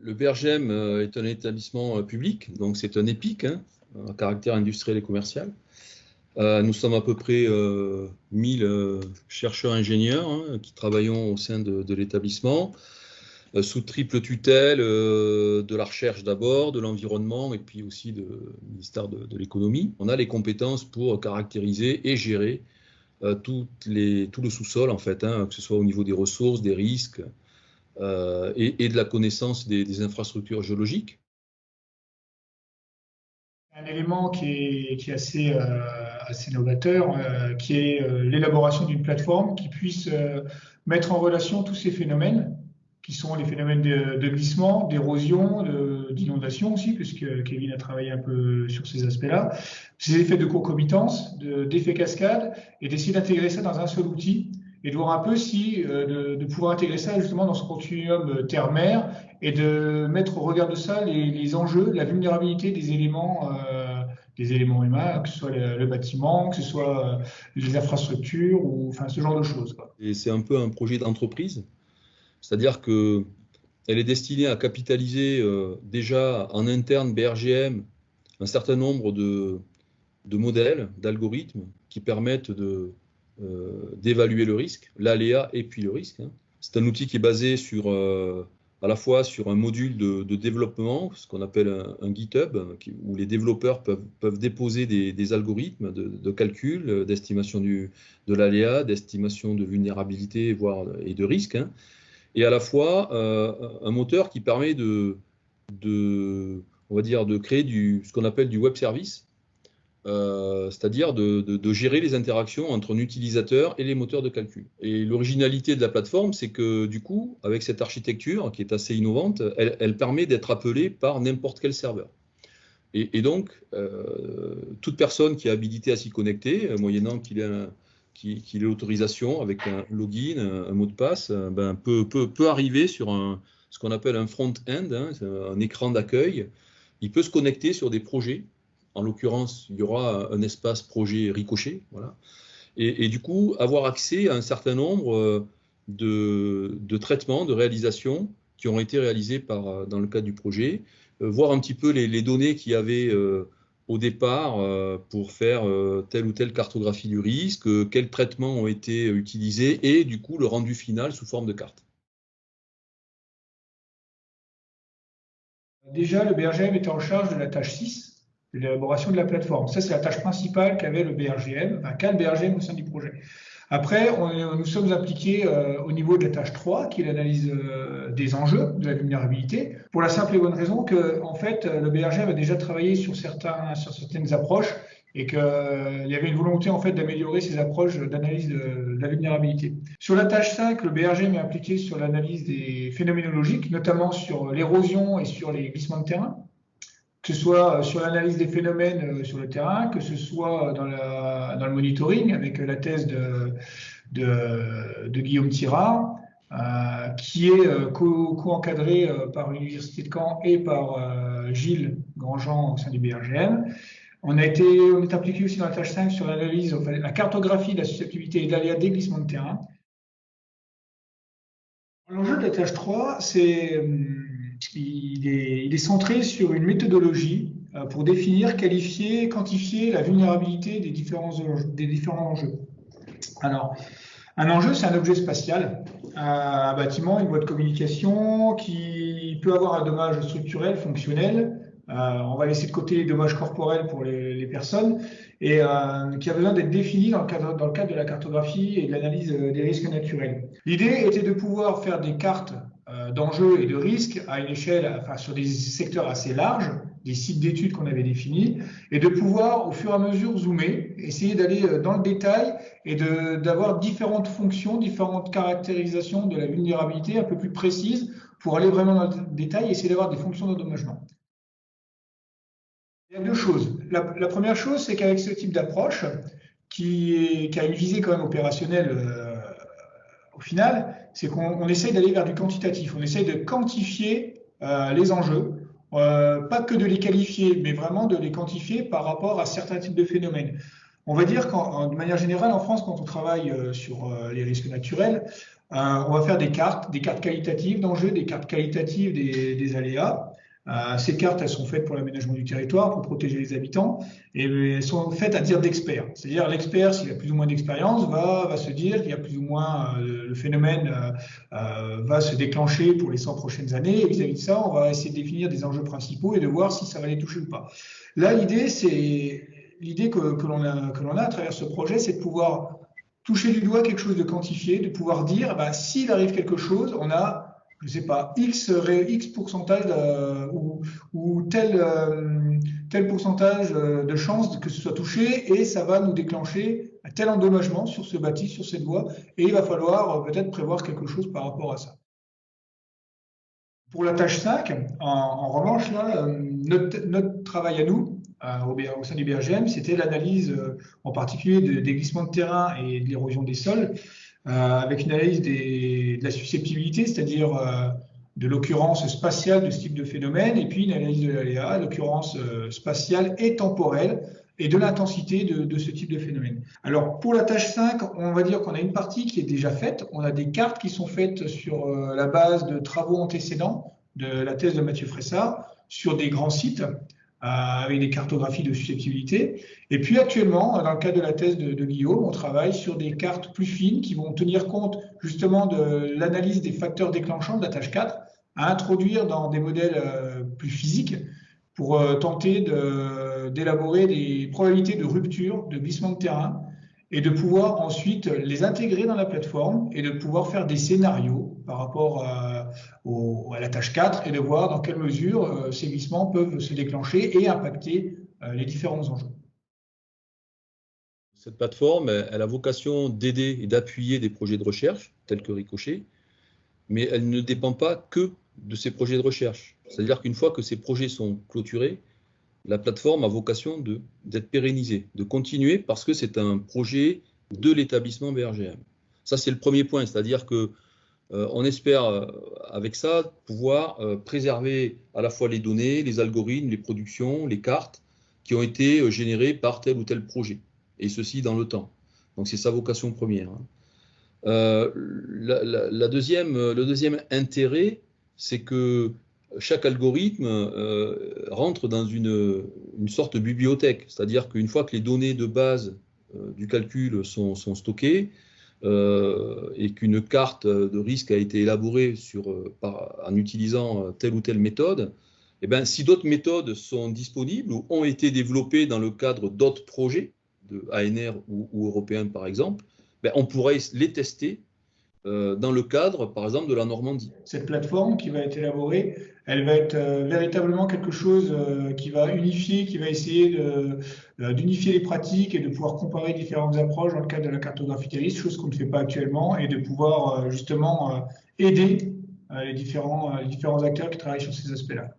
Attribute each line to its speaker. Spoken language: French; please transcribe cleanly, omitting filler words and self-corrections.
Speaker 1: Le BRGM est un établissement public, donc c'est un EPIC, hein, à caractère industriel et commercial. Nous sommes à peu près 1000 chercheurs-ingénieurs, hein, qui travaillons au sein de l'établissement, sous triple tutelle de la recherche d'abord, de l'environnement et puis aussi du ministère de l'économie. On a les compétences pour caractériser et gérer tout le sous-sol, en fait, hein, que ce soit au niveau des ressources, des risques et de la connaissance des infrastructures géologiques.
Speaker 2: Un élément qui est assez novateur, qui est l'élaboration d'une plateforme qui puisse mettre en relation tous ces phénomènes, qui sont les phénomènes de glissement, d'érosion, d'inondation aussi, puisque Kevin a travaillé un peu sur ces aspects-là, ces effets de concomitance, d'effets cascades, et d'essayer d'intégrer ça dans un seul outil, et de voir un peu si de pouvoir intégrer ça justement dans ce continuum terre-mer, et de mettre au regard de ça les enjeux, la vulnérabilité des éléments humains, que ce soit le bâtiment, que ce soit les infrastructures, ou enfin ce genre de choses, quoi.
Speaker 1: Et c'est un peu un projet d'entreprise, c'est-à-dire qu'elle est destinée à capitaliser déjà en interne BRGM un certain nombre de modèles, d'algorithmes qui permettent d'évaluer le risque, l'aléa et puis le risque, hein. C'est un outil qui est basé à la fois sur un module de développement, ce qu'on appelle un GitHub, où les développeurs peuvent déposer des algorithmes de calcul, d'estimation de l'aléa, d'estimation de vulnérabilité et de risque, hein. Et à la fois un moteur qui permet on va dire, de créer ce qu'on appelle du web service, c'est-à-dire de gérer les interactions entre un utilisateur et les moteurs de calcul. Et l'originalité de la plateforme, c'est que du coup, avec cette architecture qui est assez innovante, elle permet d'être appelée par n'importe quel serveur. Et donc, toute personne qui est habilitée à s'y connecter, moyennant qu'il ait l'autorisation avec un login, un mot de passe, peut arriver sur ce qu'on appelle un front-end, hein, un écran d'accueil. Il peut se connecter sur des projets. En l'occurrence, il y aura un espace projet Ricochet, voilà. Et du coup, avoir accès à un certain nombre de traitements, de réalisations qui ont été réalisés dans le cadre du projet, voir un petit peu les données qu'il y avait au départ pour faire telle ou telle cartographie du risque, quels traitements ont été utilisés et du coup le rendu final sous forme de carte.
Speaker 2: Déjà, le BRGM était en charge de la tâche 6, de l'élaboration de la plateforme. Ça, c'est la tâche principale qu'avait le BRGM, enfin qu'a le BRGM au sein du projet. Après, nous sommes impliqués au niveau de la tâche 3, qui est l'analyse des enjeux de la vulnérabilité, pour la simple et bonne raison que, en fait, le BRGM a déjà travaillé sur certaines approches et qu'il y avait une volonté en fait d'améliorer ces approches d'analyse de la vulnérabilité. Sur la tâche 5, le BRGM est impliqué sur l'analyse des phénoménologiques, notamment sur l'érosion et sur les glissements de terrain, que ce soit sur l'analyse des phénomènes sur le terrain, que ce soit dans le monitoring avec la thèse de Guillaume Tirard, qui est co-encadré par l'Université de Caen et par Gilles Grandjean au sein du BRGM. On est impliqué aussi dans la tâche 5 sur l'analyse, enfin, la cartographie de la susceptibilité et de l'aléa des glissements de terrain. L'enjeu de la tâche 3, il est centré sur une méthodologie pour définir, qualifier, quantifier la vulnérabilité des différents enjeux. Alors, un enjeu, c'est un objet spatial, un bâtiment, une voie de communication qui peut avoir un dommage structurel, fonctionnel. On va laisser de côté les dommages corporels pour les personnes et qui a besoin d'être défini dans le cadre de la cartographie et de l'analyse des risques naturels. L'idée était de pouvoir faire des cartes d'enjeux et de risques à une échelle, enfin, sur des secteurs assez larges, des sites d'études qu'on avait définis, et de pouvoir, au fur et à mesure, zoomer, essayer d'aller dans le détail et d'avoir différentes fonctions, différentes caractérisations de la vulnérabilité un peu plus précises pour aller vraiment dans le détail et essayer d'avoir des fonctions d'endommagement. Il y a deux choses. La première chose, c'est qu'avec ce type d'approche, qui a une visée quand même opérationnelle au final, c'est qu'on essaye d'aller vers du quantitatif. On essaye de quantifier les enjeux, pas que de les qualifier, mais vraiment de les quantifier par rapport à certains types de phénomènes. On va dire de manière générale, en France, quand on travaille sur les risques naturels, on va faire des cartes qualitatives d'enjeux, des cartes qualitatives des aléas. Ces cartes, elles sont faites pour l'aménagement du territoire, pour protéger les habitants, et elles sont faites à dire d'experts. C'est-à-dire l'expert, s'il a plus ou moins d'expérience, va se dire qu'il y a plus ou moins le phénomène va se déclencher pour les 100 prochaines années. Et vis-à-vis de ça, on va essayer de définir des enjeux principaux et de voir si ça va les toucher ou pas. Là, l'idée que l'on a à travers ce projet, c'est de pouvoir toucher du doigt quelque chose de quantifié, de pouvoir dire, bah, s'il arrive quelque chose, on a, je ne sais pas, X pourcentage ou tel pourcentage de chances que ce soit touché et ça va nous déclencher un tel endommagement sur ce bâti, sur cette voie, et il va falloir peut-être prévoir quelque chose par rapport à ça. Pour la tâche 5, en revanche, là, notre travail à nous, au sein du BRGM, c'était l'analyse en particulier des glissements de terrain et de l'érosion des sols, avec une analyse de la susceptibilité, c'est-à-dire de l'occurrence spatiale de ce type de phénomène, et puis une analyse de l'aléa, l'occurrence spatiale et temporelle, et de l'intensité de ce type de phénomène. Alors, pour la tâche 5, on va dire qu'on a une partie qui est déjà faite. On a des cartes qui sont faites sur la base de travaux antécédents de la thèse de Mathieu Fressard sur des grands sites avec des cartographies de susceptibilité. Et puis actuellement, dans le cadre de la thèse de Guillaume, on travaille sur des cartes plus fines qui vont tenir compte justement de l'analyse des facteurs déclenchants de la tâche 4 à introduire dans des modèles plus physiques pour tenter d'élaborer des probabilités de rupture, de glissement de terrain, et de pouvoir ensuite les intégrer dans la plateforme et de pouvoir faire des scénarios par rapport à la tâche 4 et de voir dans quelle mesure ces glissements peuvent se déclencher et impacter les différents enjeux.
Speaker 1: Cette plateforme, elle a vocation d'aider et d'appuyer des projets de recherche, tels que Ricochet, mais elle ne dépend pas que de ces projets de recherche. C'est-à-dire qu'une fois que ces projets sont clôturés, la plateforme a vocation d'être pérennisée, de continuer parce que c'est un projet de l'établissement BRGM. Ça, c'est le premier point, c'est-à-dire qu'on espère avec ça pouvoir préserver à la fois les données, les algorithmes, les productions, les cartes qui ont été générées par tel ou tel projet, et ceci dans le temps. Donc c'est sa vocation première. Le deuxième intérêt, c'est que chaque algorithme rentre dans une sorte de bibliothèque, c'est-à-dire qu'une fois que les données de base du calcul sont stockées et qu'une carte de risque a été élaborée en utilisant telle ou telle méthode, eh bien, si d'autres méthodes sont disponibles ou ont été développées dans le cadre d'autres projets, de ANR ou européens par exemple, ben, on pourrait les tester dans le cadre, par exemple, de la Normandie.
Speaker 2: Cette plateforme qui va être élaborée, elle va être véritablement quelque chose qui va unifier, qui va essayer d'unifier les pratiques et de pouvoir comparer différentes approches dans le cadre de la cartographie des risques, chose qu'on ne fait pas actuellement, et de pouvoir justement aider les différents acteurs qui travaillent sur ces aspects-là.